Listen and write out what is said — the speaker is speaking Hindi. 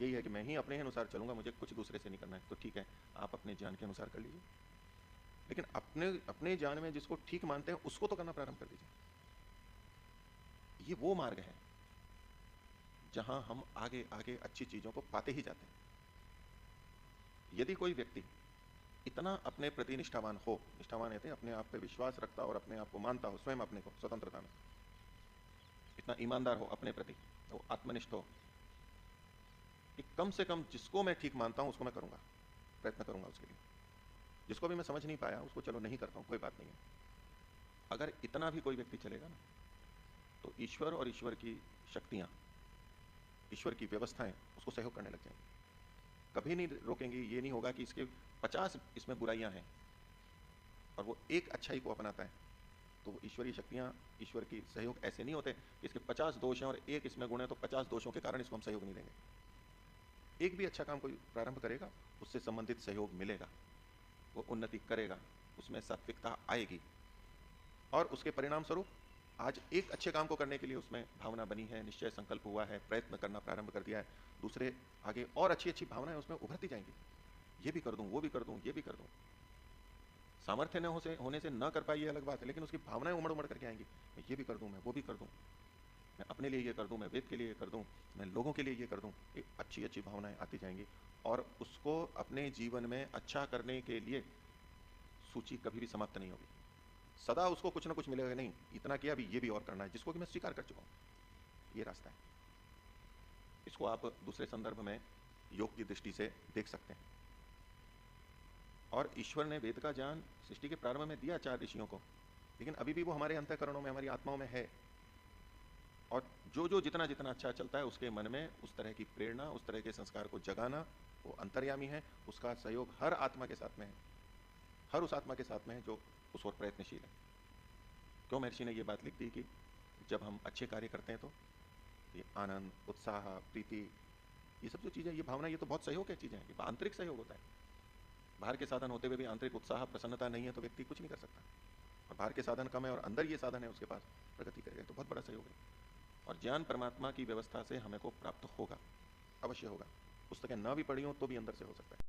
यही है कि मैं ही अपने ही अनुसार चलूंगा, मुझे कुछ दूसरे से नहीं करना है, तो ठीक है, आप अपने ज्ञान के अनुसार कर लीजिए, लेकिन अपने अपने ज्ञान में जिसको ठीक मानते हैं उसको तो करना प्रारंभ कर दीजिए। ये वो मार्ग है जहां हम आगे आगे अच्छी चीजों को पाते ही जाते हैं। यदि कोई व्यक्ति इतना अपने प्रति निष्ठावान हो, निष्ठावान कहते हैं अपने आप पे विश्वास रखता और अपने आप को मानता हो, स्वयं अपने को स्वतंत्रता में इतना ईमानदार हो अपने प्रति, वो आत्मनिष्ठ हो कि कम से कम जिसको मैं ठीक मानता हूं उसको मैं करूंगा, प्रयत्न करूंगा उसके लिए। जिसको भी मैं समझ नहीं पाया उसको चलो नहीं करता हूं, कोई बात नहीं है। अगर इतना भी कोई व्यक्ति चलेगा ना, तो ईश्वर और ईश्वर की शक्तियां, ईश्वर की व्यवस्थाएं उसको सहयोग करने लग जाएंगी, कभी नहीं रोकेंगी। ये नहीं होगा कि इसके 50 इसमें बुराइयां हैं और वो एक अच्छाई को अपनाता है, तो ईश्वरीय शक्तियां, ईश्वर की सहयोग ऐसे नहीं होते कि इसके 50 दोष हैं और एक इसमें गुण है, तो 50 दोषों के कारण इसको हम सहयोग नहीं देंगे। एक भी अच्छा काम कोई प्रारंभ करेगा उससे संबंधित सहयोग मिलेगा, वो उन्नति करेगा, उसमें सात्विकता आएगी, और उसके परिणाम स्वरूप आज एक अच्छे काम को करने के लिए उसमें भावना बनी है, निश्चय संकल्प हुआ है, प्रयत्न करना प्रारंभ कर दिया है, दूसरे आगे और अच्छी अच्छी भावनाएं उसमें उभरती जाएंगी, ये भी कर दूं, वो भी कर दूं, ये भी कर दूं। सामर्थ्य न होने से न कर पाई ये अलग बात है, लेकिन उसकी भावनाएं उमड़ उमड़ करके आएंगी, मैं ये भी कर दूं, मैं वो भी कर दूं, मैं अपने लिए ये कर दूं, मैं वेद के लिए ये कर दूं, मैं लोगों के लिए ये कर दूं, ये अच्छी अच्छी भावनाएं आती जाएंगी। और उसको अपने जीवन में अच्छा करने के लिए सूची कभी भी समाप्त नहीं होगी, सदा उसको कुछ ना कुछ मिलेगा, नहीं इतना किया अभी ये भी और करना है, जिसको कि मैं स्वीकार कर चुका हूं। ये रास्ता है। इसको आप दूसरे संदर्भ में योग की दृष्टि से देख सकते हैं। और ईश्वर ने वेद का ज्ञान सृष्टि के प्रारंभ में दिया 4 ऋषियों को, लेकिन अभी भी वो हमारे अंतःकरणों में, हमारी आत्माओं में है। और जो जो जितना जितना अच्छा चलता है उसके मन में उस तरह की प्रेरणा, उस तरह के संस्कार को जगाना, वो अंतर्यामी है, उसका सहयोग हर आत्मा के साथ में है, हर उस आत्मा के साथ में है जो उस ओर प्रयत्नशील है। क्यों महर्षि ने ये बात लिख दी कि जब हम अच्छे कार्य करते हैं तो ये आनंद, उत्साह, प्रीति, ये सब जो चीजें, ये भावना, ये तो बहुत सहयोग है चीजें, ये आंतरिक सहयोग होता है। बाहर के साधन होते हुए भी आंतरिक उत्साह, प्रसन्नता नहीं है तो व्यक्ति कुछ नहीं कर सकता। और बाहर के साधन कम है और अंदर ये साधन है उसके पास, प्रगति करेगा तो बहुत बड़ा सहयोग है। और ज्ञान परमात्मा की व्यवस्था से हमें को प्राप्त होगा, अवश्य होगा। पुस्तकें ना भी पढ़ी हो तो भी अंदर से हो सकता है।